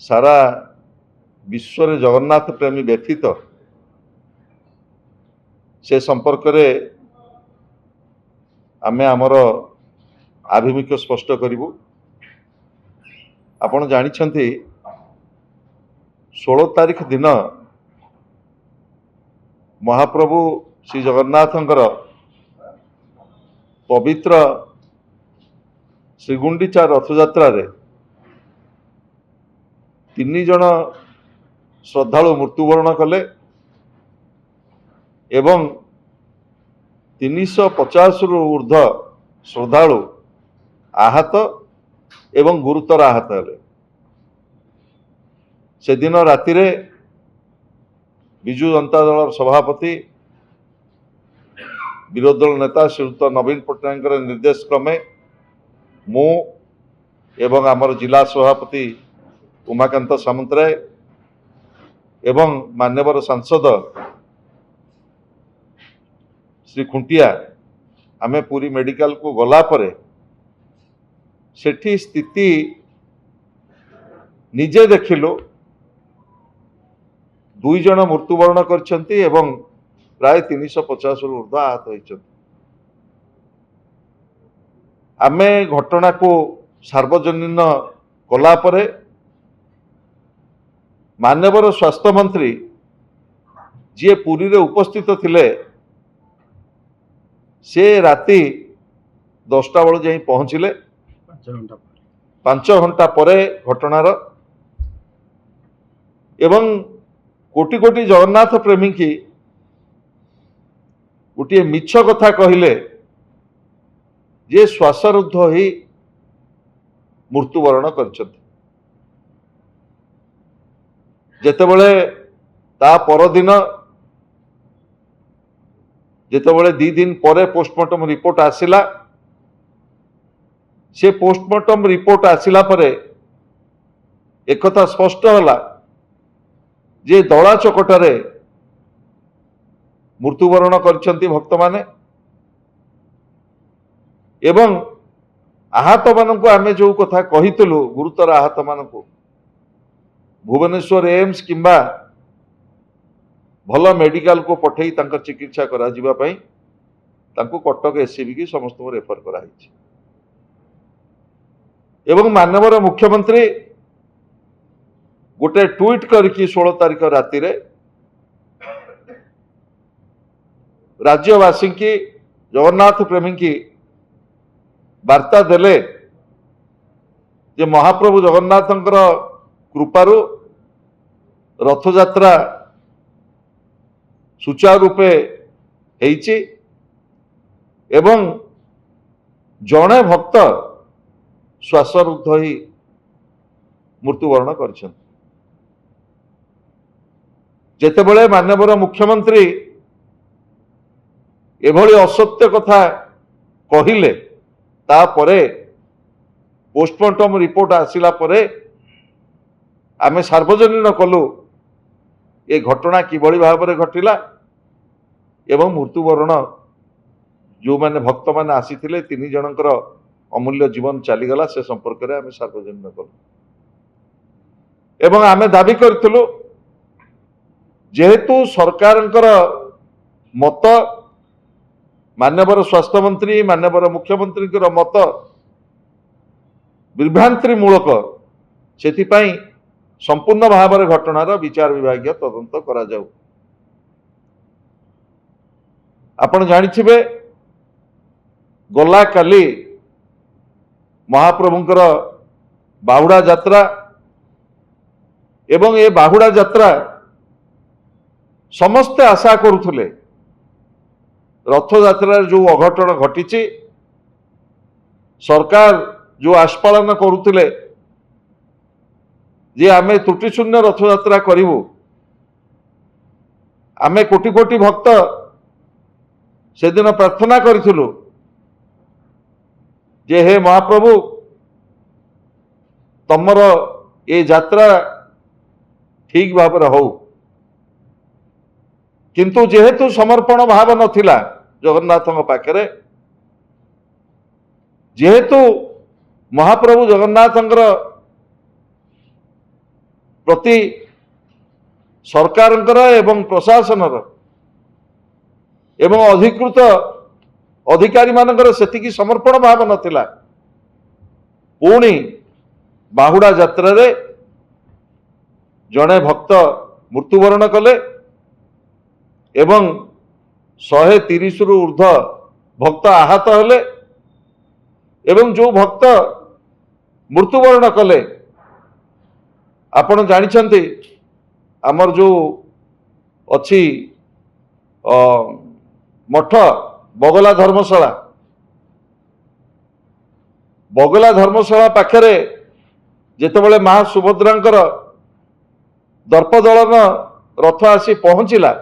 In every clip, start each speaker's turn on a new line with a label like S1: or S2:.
S1: सारा विश्व रे जगन्नाथ प्रेमी व्यथित से संपर्क रे आमे आमर आभिमुख्य स्पष्ट करूँ। आपण जानिछंती 16 तारीख दिन महाप्रभु श्री जगन्नाथंकर पवित्र श्रीगुंडीचा रथयात्रा रे 3 जन श्रद्धालु मृत्युवरण कले एवं 350 रु ऊर्ध्व श्रद्धालु आहत एवं गुरुतर आहत हेले। से दिन राति रे विजु जनता दल सभापति विरोधी दल नेता श्रीयुक्त नवीन पट्टनायक निर्देश क्रमे मु एवं आमर जिला सभापति उमाकांत सामंतराय एवं मान्यवर सांसद श्री खुंटिया आमे पूरी मेडिकल को गला परे सेठी स्थिति निजे देखिलु। 2 जन मृत्युवरण करछंती एवं प्राय 350 रु ऊर्ध्व आहत होइछंती। आमे घटना को सार्वजनीन कला परे मान्यवर स्वास्थ्य मंत्री जी पुरी रे उपस्थित थिले से राति 10टा बेलू जाई पहुंचिले। 5 घंटा परे घटनार एवं कोटि कोटि जगन्नाथ प्रेमी की गोटे मिछ कथा कहिले जे श्वासरुद्ध ही मृत्युवरण करछथि। जेतेबेले ता परदिन जेतेबेले 2 दिन परे पोस्टमार्टम रिपोर्ट आसिला से पोस्टमार्टम रिपोर्ट आसिला परे एक कथा स्पष्ट होला जे दला चकटारे मृत्युवरण करछंती भक्त माने एवं आहत मानक आमे जो कथा कहितलु गुरुतर आहत मानक भुवनेश्वर एम्स किंबा भल मेडिकल को पठेई तांकर चिकित्सा करा जिबा पई तांको कटक एससीबी की समस्त को रेफर करा हिची एवं माननीय मुख्यमंत्री गोटे ट्वीट करके 16 तारीख राति रे राज्यवासी की जगन्नाथ प्रेमी की वार्ता देले जे महाप्रभु जगन्नाथंकर कृपारु रथयात्रा सुचारू रूपे हेइची एवं जड़े भक्त श्वासरुद्ध ही मृत्युवरण करछन। जेतेबेले माननीय मुख्यमंत्री एभली असत्य कथा कहिले तापरे पोस्टमार्टम रिपोर्ट आसिला परे आमे सार्वजनीन कलु ए घटना किभली भाव में घटिला एवं मृत्युवरण जो माने भक्त माने आसीथिले 3 जनकर अमूल्य जीवन चलीगला से संपर्क में आमे सार्वजनीन कलु एवं आमे दाबी करथिलु जेहेतु सरकारंकर मत मान्यवर स्वास्थ्य मंत्री मान्यवर मुख्यमंत्री मत विभ्रांति मूलक से संपूर्ण भाव में घटनार विचार विभाग तदंत करा जाऊ। आपण जानिथिबे गला काली महाप्रभुंकर बाहुड़ा यात्रा एवं ए बाहुड़ा यात्रा समस्ते आशा करुथुले रथ यात्रा जो अघटन घटी सरकार जो आस्पालन करुथुले जे आमे त्रुटिशून्य रथ यात्रा करिवु आमे कोटि कोटि भक्त से दिन प्रार्थना करिथिलु जे हे महाप्रभु तमर ए यात्रा ठीक भाव हो किंतु जेहेतु समर्पण भाव नथिला जगन्नाथ पाखरे जेहेतु महाप्रभु जगन्नाथ प्रति सरकारଙ୍କର ଏବଂ ପ୍ରଶାସନର ଏବଂ ଅଧିକୃତ ଅଧିକାରୀ ମାନଙ୍କର ସେତିକି ସମର୍ପଣ ଭାବ ନଥିଲା। ପୁଣି ବାହୁଡା ଯାତ୍ରାରେ ଜଣେ ଭକ୍ତ ମୃତ୍ୟୁବରଣ କଲେ ଏବଂ 130 ରୁ ঊର୍ଧ୍ବ ଭକ୍ତ ଆହତ ହେଲେ ଏବଂ जो भक्त मृत्युवरण कले आपण जानिछंती आमर जो अच्छी मठ बगला धर्मशाला पाखरे जेतेबेले मां सुभद्रांकर दर्पदलन रथ आसी पहुंचला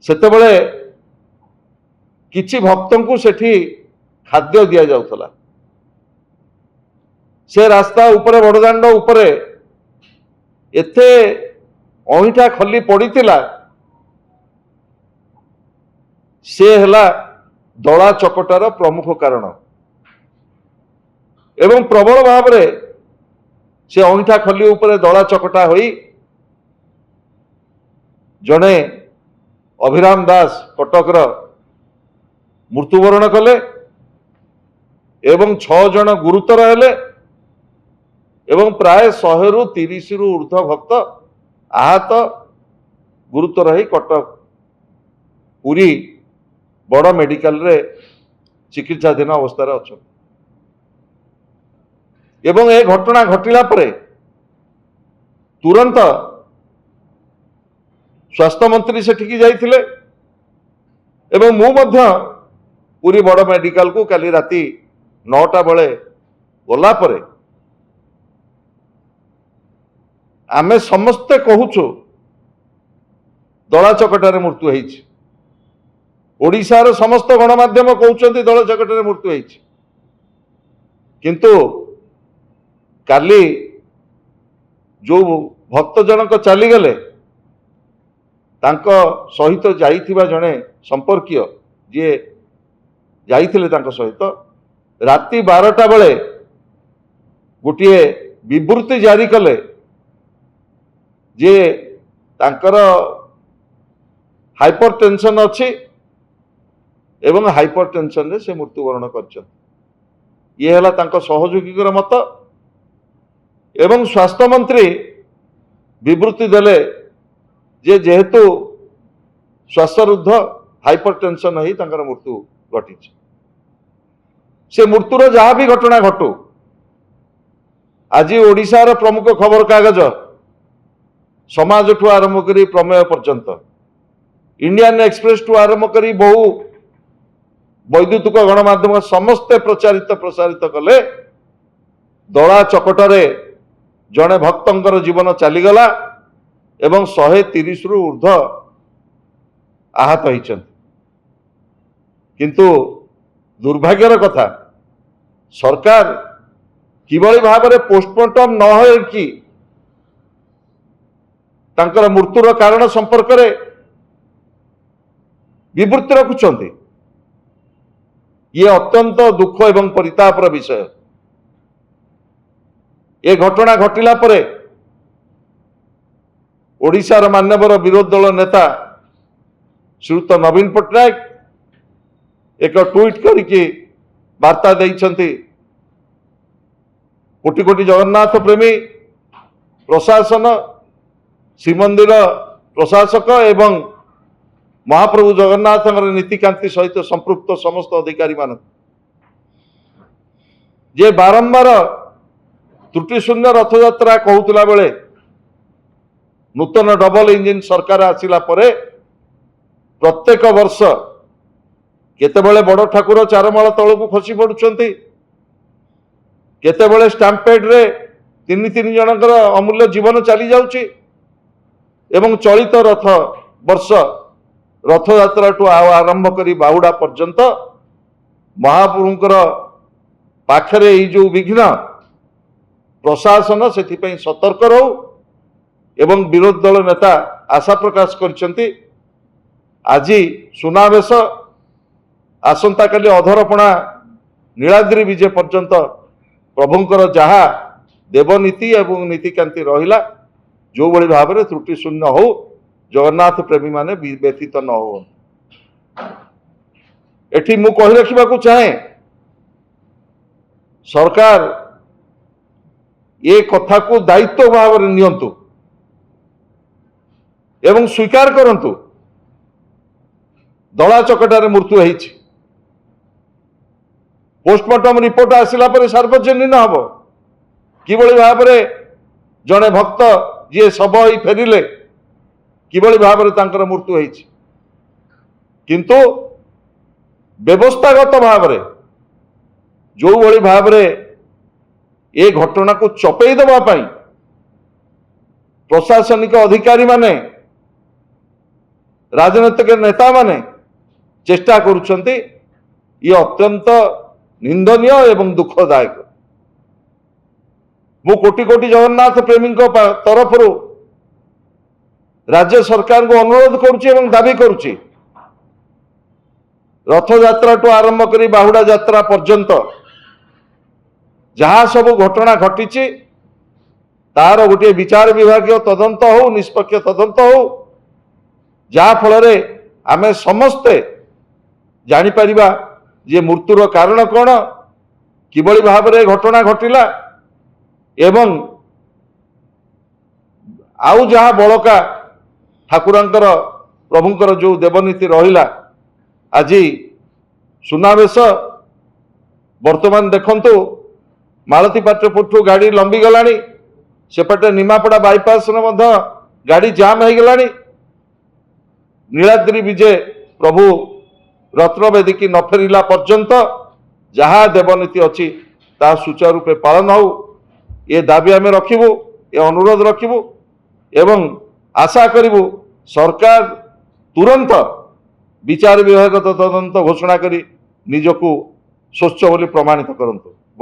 S1: सेतेबेले किछि भक्तों सेठी खाद्य दिया जाउथला। से रास्ता उपरे बड़दाण्ड उपरे एते अहिठा खली पड़ीतिला से हला दला चकटार प्रमुख कारण एवं प्रबल भाव रे से अहिठा खली उपरे दला चकटा होई जने अभिराम दास कटकर मृत्युवरण कले एवं 6 जन गुरुतर हेले एवं प्राय 100 ରୁ 30 ରୁ ऊर्ध्व भक्त आहत गुरुतर ही कटक पुरी बड़ मेडिकल रे चिकित्साधीन अवस्था अच्छा एवं ए घटना घटिला परे तुरंत स्वास्थ्य मंत्री सेठिकी जाइथिले एवं मु मध्य पुरी बड़ मेडिकल को काली राती 9टा बेले गला परे आमे समस्ते कहूछु दला चकटारे मृत्यु होईछि। ओडिशार समस्त गणमाध्यम कहउछन्ति दला चकटारे मृत्यु होईछि किंतु काली जो भक्त जनक चली गले तांको सहित जाइथिबा जणे संपर्कीय जे जाइथिले तांको सहित राति 12टा बेले गोटे विवृत्ति जारी कले जे तांकर हाइपरटेंशन अच्छी एवं हाइपरटेंशन रे से मृत्युवरण करछन। ये हला तांको सहयोगी मत एवं स्वास्थ्य मंत्री विवृत्ति देले जे जेहेतु श्वासरुद्ध हाइपरटेंशन ही तांकर मृत्यु घटी से मृत्युर जहाँ भी घटना घटू आज ओडिशार प्रमुख खबर कागज समाज ठू आरंभ करी प्रमेय पर्यंत इंडियन एक्सप्रेस ठू आरंभ करी बहु वैद्युतिक गणमाध्यम समस्ते प्रचारित प्रसारित कले दला चकटरे जड़े भक्तर जीवन चलीगला एवं 130 ରୁ ऊर्ध्व आहत होइछन। किंतु दुर्भाग्यर कथा सरकार किभली भाव में पोस्टमार्टम न हो कि तांकर मृत्युर कारण संपर्क में विवृत्ति रखुचंती ये अत्यंत दुख एवं परितापर विषय। ये घटना घटिला परे ओडिशार मान्यवर विरोधी दल नेता श्रीयुत नवीन पट्टनायक एक ट्वीट करके वार्ता देइछंती कोटि कोटि जगन्नाथ प्रेमी प्रशासन श्रीमंदिर प्रशासक एवं महाप्रभु जगन्नाथ नीतिकांति सहित संपृक्त समस्त अधिकारी मान जे बारंबार त्रुटिशून्य रथयात्रा कहूला बेले नूतन डबल इंजिन सरकार आसिला परे प्रत्येक वर्ष केतेबेले बड़ ठाकुर चारमाल तलू खसी पड़ुछंती केतेबेले स्टाम्पेड रे तीन जनकर अमूल्य जीवन चली जाउची एवं चलित रथ वर्ष रथयात्रा ठू आरंभ करी बाहुडा पर्यंत महाप्रभुंकर पाखरे ई जो विघ्न प्रशासन से सतर्क रहू एवं विरोधी दल नेता आशा प्रकाश करछंती आज सुनावेश आसंता काली अधरपणा नीलाद्री विजय पर्यंत प्रभुंकर जहा देवनीति एवं नीतिकांति रहिला जो भली भाव में त्रुटि शून्य हो जगन्नाथ प्रेमी माने व्यतीत न हो। एठी मु कहि रखिबा को चाहे सरकार ये कथा को दायित्व भाव में नियंतु एवं स्वीकार करंतु दला चकटारे मृत्यु होईछि। पोस्टमार्टम रिपोर्ट आसिला पर सार्वजनीन हब किभली भाव में जड़े भक्त जी शब ही फेरिले किभली भाव में तांकर मृत्यु होईछि। किंतु व्यवस्थागत भाव में जो भली भाव में ये घटना को चपेई देवा पाई प्रशासनिक अधिकारी माने राजनैतिक नेता माने चेष्टा करुछंती ये अत्यंत निंदनीय एवं दुखदायक। मु कोटि कोटि जगन्नाथ प्रेमी तरफ राज्य सरकार को अनुरोध करुच्ची एवं दाबी करुच्ची रथ यात्रा टू आरंभ करी बाहुड़ा यात्रा पर्यंत जहाँ सब घटना घटी तार गोटे विचार विभाग तदंत हो निष्पक्ष तदंत हो जहा फल आमे समस्ते जानीपर जे मृत्युर कारण कौन किभली भाव में घटना घटिला एवं आउ जहा बड़का ठाकुरंकर प्रभुंकर जो देवनीति रहिला आज सुनावेश वर्तमान देखंतु मालती पाटपुर गाड़ी लंबी गलानी सेपटे निमापड़ा बाईपास गाड़ी जाम हो गलानी। नीलाद्री विजय प्रभु रत्नवेदी की न फेरिला पर्यंत जहाँ देवनीति अच्छी ता सुचारू रूपे पालन हो ये दाबी आम रखिबू ये अनुरोध रखिबू एवं आशा करिबू सरकार तुरंत विचार विभाग तदंत घोषणा करी निजकू स्वच्छ बोली प्रमाणित करंतु।